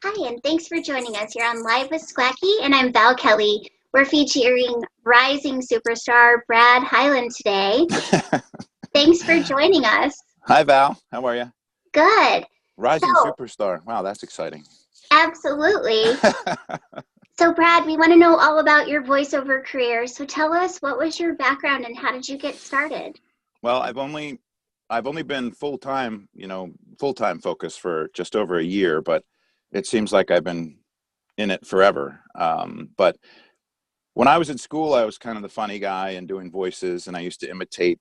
Hi, and thanks for joining us. You're on Live with Squacky, and I'm Val Kelly. We're featuring rising superstar Brad Hyland today. Thanks for joining us. Hi, Val. How are you? Good. Rising So, superstar. Wow, that's exciting. absolutely. So, Brad, we want to know all about your voiceover career. So, tell us, what was your background and how did you get started? Well, I've only been full-time focused for just over a year, but it seems like I've been in it forever. But when I was in school, I was kind of the funny guy and doing voices, and I used to imitate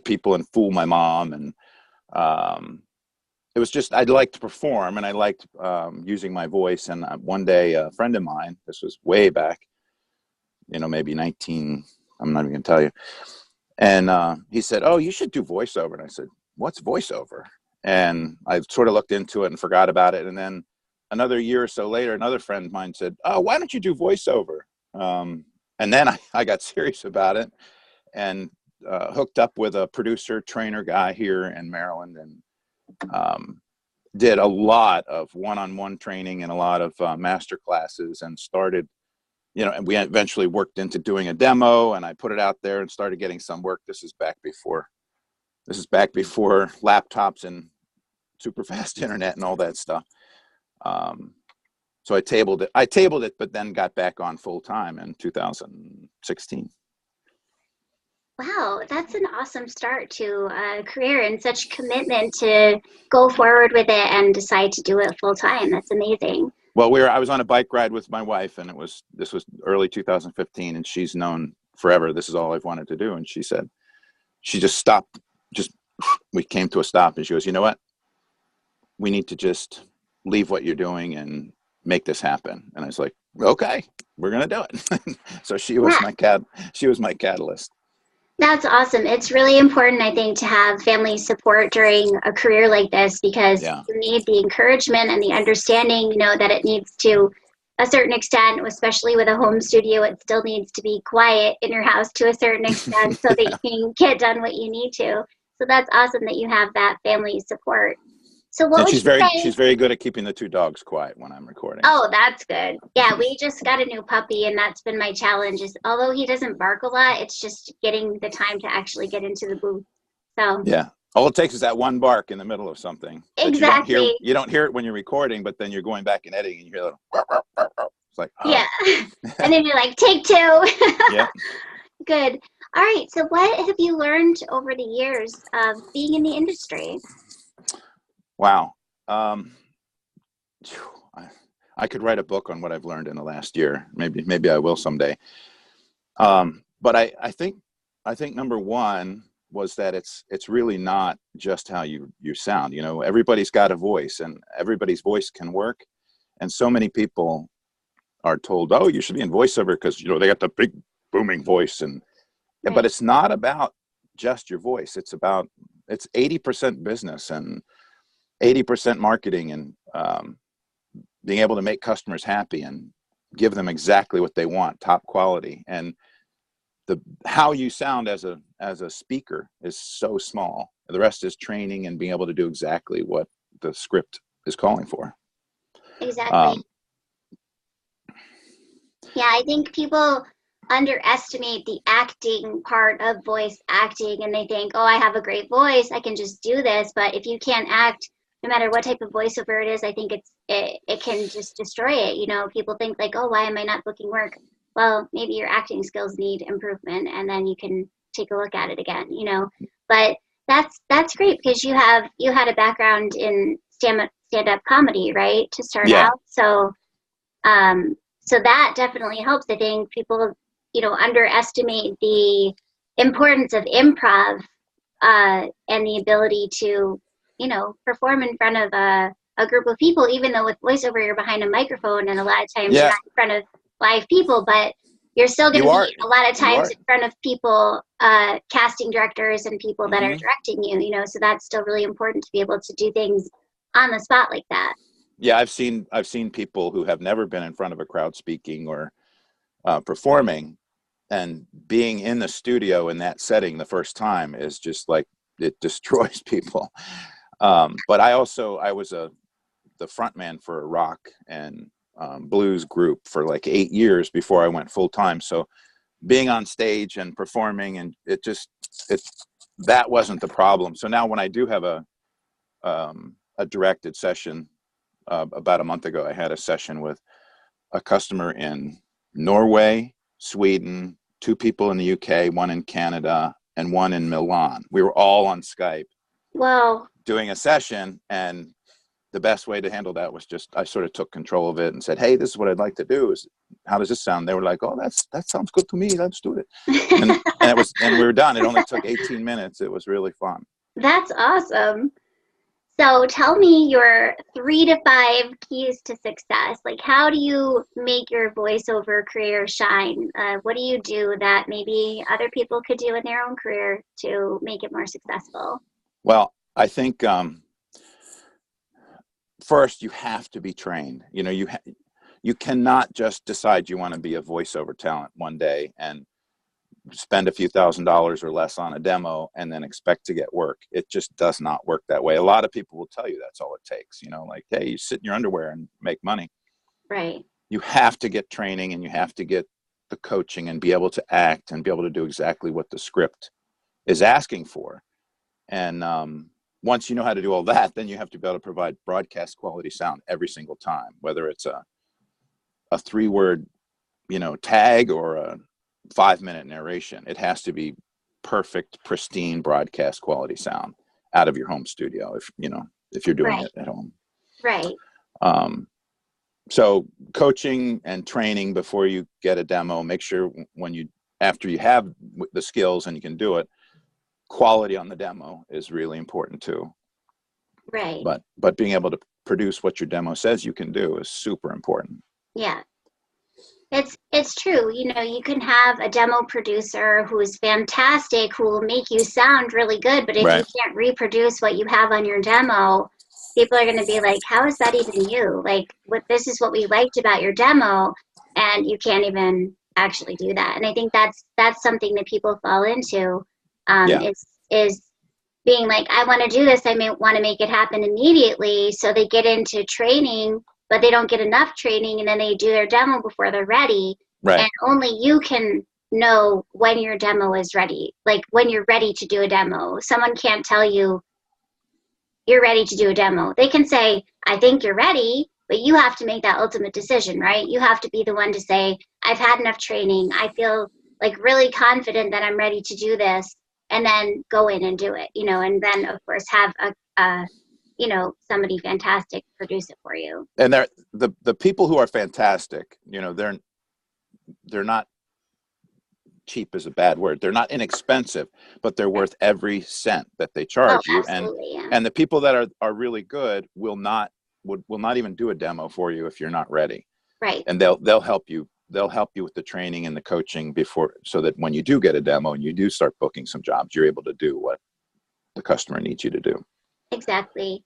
people and fool my mom, and um, it was just I liked to perform, and I liked using my voice. And one day, a friend of mine, this was way back, maybe 19. I'm not even gonna tell you. And he said, "Oh, you should do voiceover." And I said, "What's voiceover?" And I sort of looked into it and forgot about it. And then another year or so later, another friend of mine said, "Oh, why don't you do voiceover?" And then I got serious about it and hooked up with a producer trainer guy here in Maryland, and did a lot of one-on-one training and a lot of master classes, and started, and we eventually worked into doing a demo, and I put it out there and started getting some work. This is back before laptops and super fast internet and all that stuff. So I tabled it, but then got back on full time in 2016. Wow, that's an awesome start to a career and such commitment to go forward with it and decide to do it full time. That's amazing. Well, I was on a bike ride with my wife, and this was early 2015, and she's known forever, this is all I've wanted to do. And she just stopped, just we came to a stop, and she goes, "You know what? We need to just leave what you're doing and make this happen." And I was like, "Okay, we're gonna do it." So Yeah, she was my catalyst. that's awesome. It's really important, I think, to have family support during a career like this because Yeah. you need the encouragement and the understanding, that it needs to a certain extent, especially with a home studio, it still needs to be quiet in your house to a certain extent so that Yeah. you can get done what you need to. So that's awesome that you have that family support. So what And would she's you very say? she's very good at keeping the two dogs quiet when I'm recording. Oh, So that's good. Yeah, we just got a new puppy, and that's been my challenge. Is although he doesn't bark a lot, it's just getting the time to actually get into the booth. So yeah, all it takes is that one bark in the middle of something that you don't hear. exactly. You don't hear it when you're recording, but then you're going back and editing, and you hear a little. It's like, Yeah. oh. And then you're like, take two. Yeah. Good. All right. So what have you learned over the years of being in the industry? Wow. Um, I, I could write a book on what I've learned in the last year. Maybe I will someday. But I think number one was that it's really not just how you sound. Everybody's got a voice, and everybody's voice can work. And so many people are told, "Oh, you should be in voiceover because they got the big booming voice." But Right. it's not about just your voice. It's 80% business and 80% marketing, and being able to make customers happy and give them exactly what they want, top quality. And the how you sound as a speaker is so small. The rest is training and being able to do exactly what the script is calling for. Exactly. Um, Yeah, I think people underestimate the acting part of voice acting and they think, oh, I have a great voice, I can just do this. But if you can't act, no matter what type of voiceover it is, I think it can just destroy it. People think like, oh, why am I not booking work? Well, maybe your acting skills need improvement and then you can take a look at it again. But that's great because you had a background in stand-up comedy, right? To start yeah, out. Um, so that definitely helps. I think people, underestimate the importance of improv and the ability to, perform in front of a group of people, even though with voiceover you're behind a microphone and a lot of times you're yeah, not in front of live people, but you're still going to you be are, a lot of you times are. in front of people, casting directors and people that are Hmm. directing you, so that's still really important to be able to do things on the spot like that. Yeah, I've seen people who have never been in front of a crowd speaking or performing, and being in the studio in that setting the first time is just like it destroys people. But I was a the frontman for a rock and blues group for like 8 years before I went full time. So being on stage and performing, and that wasn't the problem. So now when I do have a directed session, about a month ago, I had a session with a customer in Norway, Sweden, 2 people in the UK, 1 in Canada, and 1 in Milan. We were all on Skype. Wow. Doing a session, and the best way to handle that was just, I sort of took control of it and said, hey, this is what I'd like to do. How does this sound? They were like, oh, that sounds good to me. Let's do it. And we were done. It only took 18 minutes. It was really fun. That's awesome. So tell me your 3 to 5 keys to success. Like, how do you make your voiceover career shine? What do you do that maybe other people could do in their own career to make it more successful? Well, I think first you have to be trained. You know, you cannot just decide you want to be a voiceover talent one day and spend a few $1,000s or less on a demo and then expect to get work. It just does not work that way. A lot of people will tell you that's all it takes. You know, like, hey, you sit in your underwear and make money. Right. You have to get training, and you have to get the coaching and be able to act and be able to do exactly what the script is asking for. And once you know how to do all that, then you have to be able to provide broadcast quality sound every single time, whether it's a 3-word, you know, tag or a 5-minute narration. It has to be perfect, pristine broadcast quality sound out of your home studio, if you're doing it at home. Right. So coaching and training before you get a demo, make sure after you have the skills and you can do it, quality on the demo is really important too. Right. But being able to produce what your demo says you can do is super important. Yeah. It's true. You know, you can have a demo producer who is fantastic, who will make you sound really good, but if you can't reproduce what you have on your demo, people are going to be like, how is that even you? Like, this is what we liked about your demo, and you can't even actually do that. And I think that's something that people fall into, is being like, I want to do this. I may want to make it happen immediately. So they get into training, but they don't get enough training, and then they do their demo before they're ready. Right. And only you can know when your demo is ready, like when you're ready to do a demo. Someone can't tell you you're ready to do a demo. They can say, I think you're ready, but you have to make that ultimate decision, right? You have to be the one to say, I've had enough training. I feel like really confident that I'm ready to do this, and then go in and do it, you know, and then of course have somebody fantastic produce it for you. And the people who are fantastic, you know, they're not, cheap is a bad word. They're not inexpensive, but they're worth every cent that they charge you. And the people that are really good will not even do a demo for you if you're not ready. Right. And they'll help you. They'll help you with the training and the coaching so that when you do get a demo and you do start booking some jobs, you're able to do what the customer needs you to do. Exactly.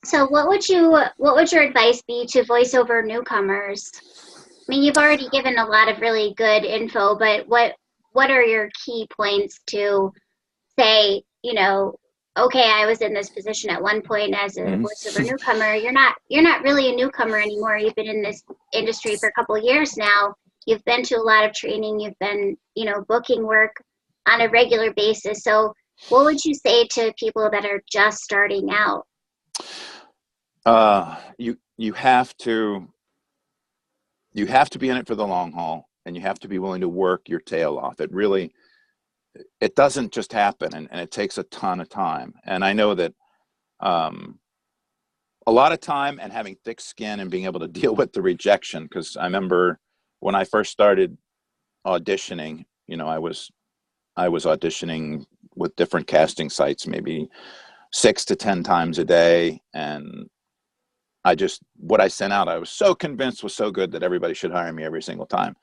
So what would your advice be to voiceover newcomers? I mean, you've already given a lot of really good info, but what are your key points to say, you know, okay, I was in this position at one point as a voiceover newcomer. You're not really a newcomer anymore. You've been in this industry for a couple of years now. You've been to a lot of training. You've been, you know, booking work on a regular basis. So what would you say to people that are just starting out? You have to be in it for the long haul, and you have to be willing to work your tail off. It doesn't just happen, and it takes a ton of time. And I know that a lot of time and having thick skin and being able to deal with the rejection, because I remember when I first started auditioning, you know, I was auditioning with different casting sites, maybe 6 to 10 times a day, and what I sent out, I was so convinced was so good that everybody should hire me every single time.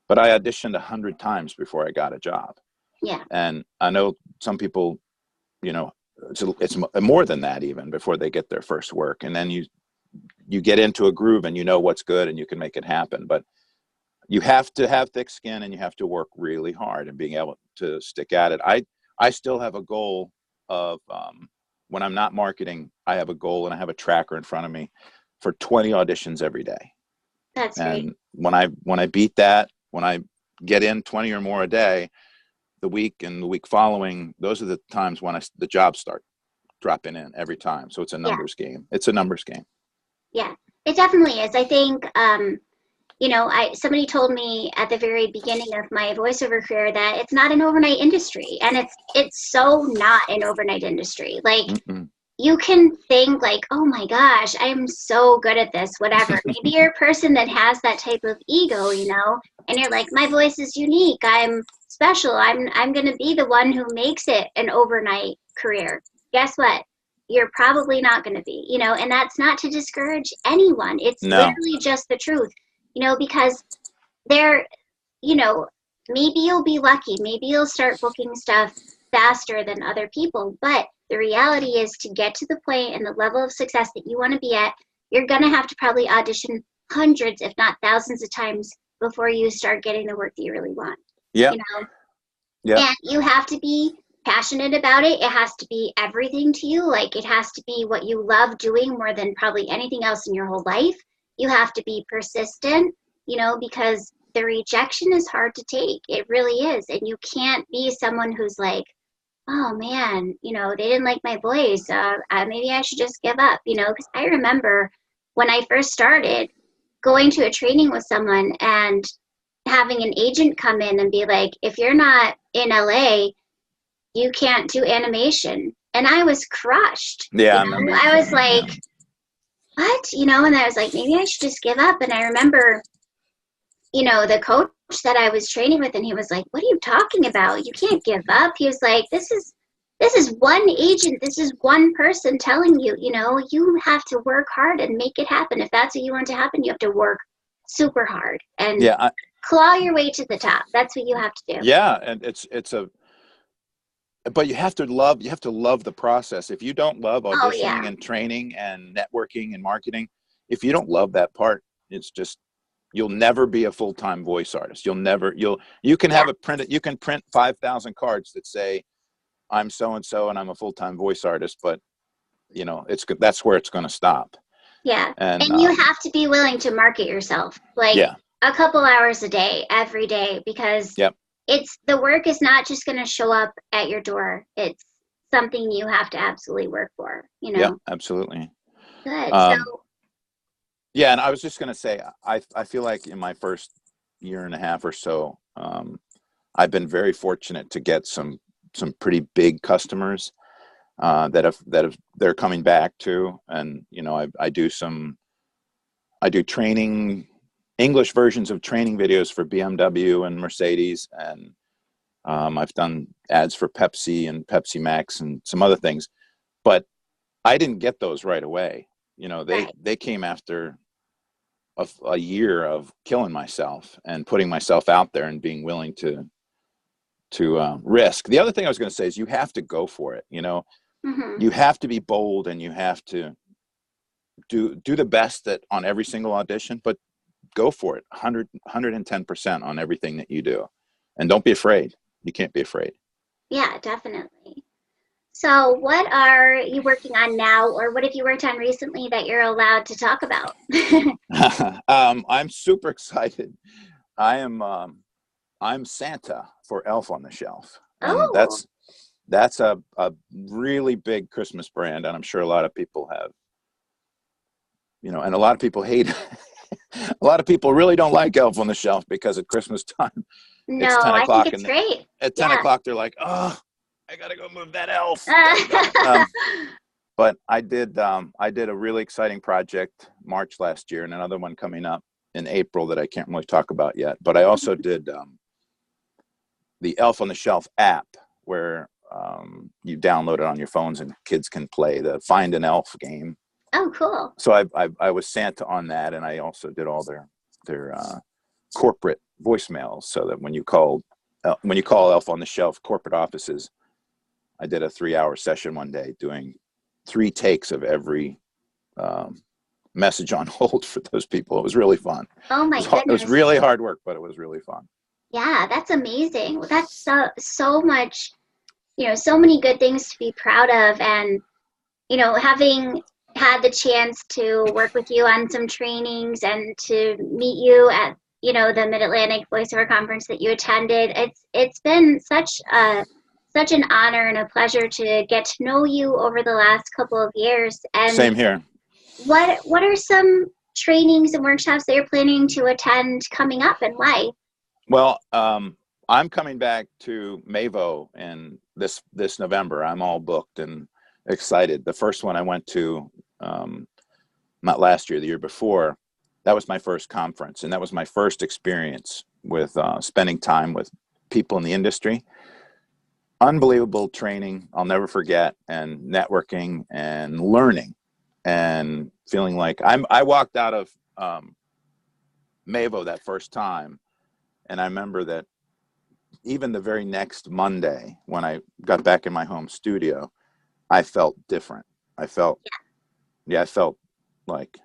But I auditioned 100 times before I got a job. Yeah. And I know some people, you know, it's more than that even before they get their first work. And then you get into a groove and you know what's good and you can make it happen. But you have to have thick skin and you have to work really hard and being able to stick at it. I still have a goal of when I'm not marketing, I have a goal and I have a tracker in front of me for 20 auditions every day. That's great. And when I beat that, when I get in 20 or more a day, the week and the week following, those are the times when the jobs start dropping in every time. So it's a numbers game. It's a numbers game. Yeah, it definitely is. I think, you know, somebody told me at the very beginning of my voiceover career that it's not an overnight industry, and it's so not an overnight industry. Like, you can think like, oh my gosh, I'm so good at this, whatever. Maybe you're a person that has that type of ego, you know, and you're like, my voice is unique. I'm special. I'm going to be the one who makes it an overnight career. Guess what? You're probably not going to be, you know, and that's not to discourage anyone. It's literally just the truth, you know, because you know, maybe you'll be lucky. Maybe you'll start booking stuff faster than other people. But the reality is, to get to the point and the level of success that you want to be at, you're going to have to probably audition hundreds, if not thousands of times before you start getting the work that you really want. Yeah. You know? Yeah. And you have to be passionate about it. It has to be everything to you. Like, it has to be what you love doing more than probably anything else in your whole life. You have to be persistent, you know, because the rejection is hard to take. It really is. And you can't be someone who's like, oh man, you know, they didn't like my voice. Maybe I should just give up, you know, because I remember when I first started going to a training with someone and having an agent come in and be like, if you're not in LA, you can't do animation. And I was crushed. Yeah. You know? I was like, what? You know, and I was like, maybe I should just give up. And I remember, you know, the coach that I was training with, and he was like, what are you talking about? You can't give up. He was like, this is one agent. This is one person telling you, you know, you have to work hard and make it happen. If that's what you want to happen, you have to work super hard and claw your way to the top. That's what you have to do. Yeah. And but you have to love the process. If you don't love auditioning and training and networking and marketing, if you don't love that part, it's just, you'll never be a full-time voice artist. You can have you can print 5,000 cards that say, I'm so-and-so and I'm a full-time voice artist, but you know, that's where it's going to stop. Yeah. And you have to be willing to market yourself like a couple hours a day, every day, because the work is not just going to show up at your door. It's something you have to absolutely work for, you know? Yeah, absolutely. Good. Yeah, and I was just going to say, I feel like in my first year and a half or so, I've been very fortunate to get some pretty big customers they're coming back to, and you know, I do training, English versions of training videos for BMW and Mercedes, and I've done ads for Pepsi and Pepsi Max and some other things, but I didn't get those right away. You know, they came after a year of killing myself and putting myself out there and being willing to risk. The other thing I was going to say is you have to go for it. You know, you have to be bold and you have to do the best on every single audition, but go for it 110% on everything that you do, and don't be afraid. You can't be afraid. Yeah, definitely. So what are you working on now, or what have you worked on recently that you're allowed to talk about? I'm super excited. I'm Santa for Elf on the Shelf. And that's a really big Christmas brand, and I'm sure a lot of people have, you know, and a lot of people hate it. A lot of people really don't like Elf on the Shelf because at Christmas time, it's 10 o'clock. I think it's great. At 10 o'clock, they're like, oh, I got to go move that elf. But I did a really exciting project March last year, and another one coming up in April that I can't really talk about yet. But I also did the Elf on the Shelf app, where you download it on your phones and kids can play the Find an Elf game. Oh, cool. So I was Santa on that, and I also did all their corporate voicemails, so that when you call Elf on the Shelf corporate offices, I did a 3-hour session one day doing 3 takes of every message on hold for those people. It was really fun. Oh my goodness. It was really hard work, but it was really fun. Yeah, that's amazing. That's so much, you know, so many good things to be proud of. And you know, having had the chance to work with you on some trainings and to meet you at, you know, the Mid-Atlantic Voiceover Conference that you attended, it's been such an honor and a pleasure to get to know you over the last couple of years. And Same here. what are some trainings and workshops that you're planning to attend coming up, and why? Well, I'm coming back to Mavo in this November. I'm all booked and excited. The first one I went to, not last year, the year before, that was my first conference, and that was my first experience with spending time with people in the industry. Unbelievable training, I'll never forget, and networking and learning and feeling like I walked out of Mavo that first time, and I remember that even the very next Monday when I got back in my home studio, I felt different. I felt like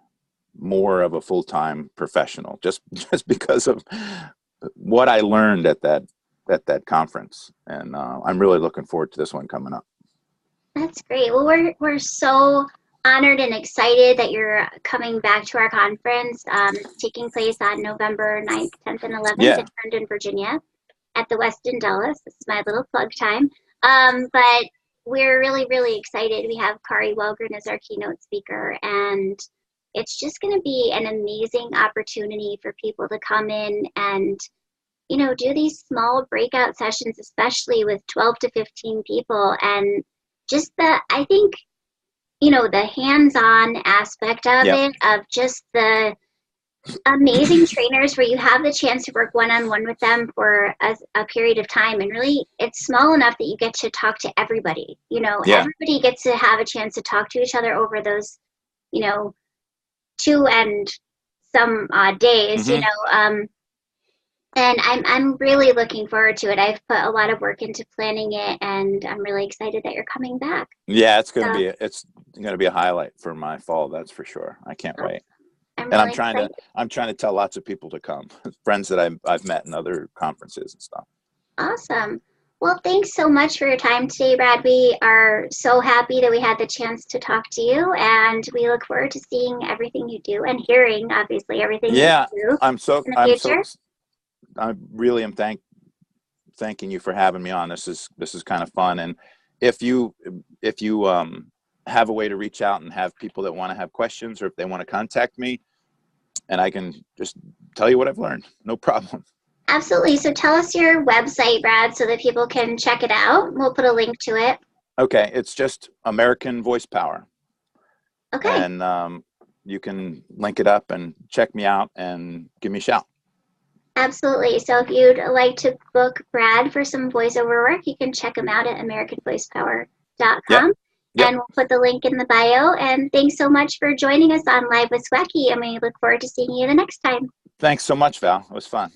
more of a full-time professional just because of what I learned at that conference. And I'm really looking forward to this one coming up. That's great. Well, we're so honored and excited that you're coming back to our conference, taking place on November 9th, 10th, and 11th in Herndon, Virginia, at the Westin Dulles. This is my little plug time. But we're really, really excited. We have Kari Wellgren as our keynote speaker, and it's just going to be an amazing opportunity for people to come in and, you know, do these small breakout sessions, especially with 12 to 15 people. And just I think, you know, the hands-on aspect of it, of just the amazing trainers where you have the chance to work one-on-one with them for a period of time. And really, it's small enough that you get to talk to everybody. You know, everybody gets to have a chance to talk to each other over those, you know, 2 and some odd days, you know. And I'm really looking forward to it. I've put a lot of work into planning it, and I'm really excited that you're coming back. Yeah, it's going to be a highlight for my fall. That's for sure. I can't wait. I'm trying to tell lots of people to come, friends that I've met in other conferences and stuff. Awesome. Well, thanks so much for your time today, Brad. We are so happy that we had the chance to talk to you, and we look forward to seeing everything you do and hearing, obviously, everything you do. I really am thanking you for having me on. This is kind of fun. And if you have a way to reach out and have people that want to have questions, or if they want to contact me, and I can just tell you what I've learned, no problem. Absolutely. So tell us your website, Brad, so that people can check it out. We'll put a link to it. Okay. It's just American Voice Power. Okay. And you can link it up and check me out and give me a shout. Absolutely. So if you'd like to book Brad for some voiceover work, you can check him out at AmericanVoicePower.com. And we'll put the link in the bio. And thanks so much for joining us on Live with Squacky. And we look forward to seeing you the next time. Thanks so much, Val. It was fun.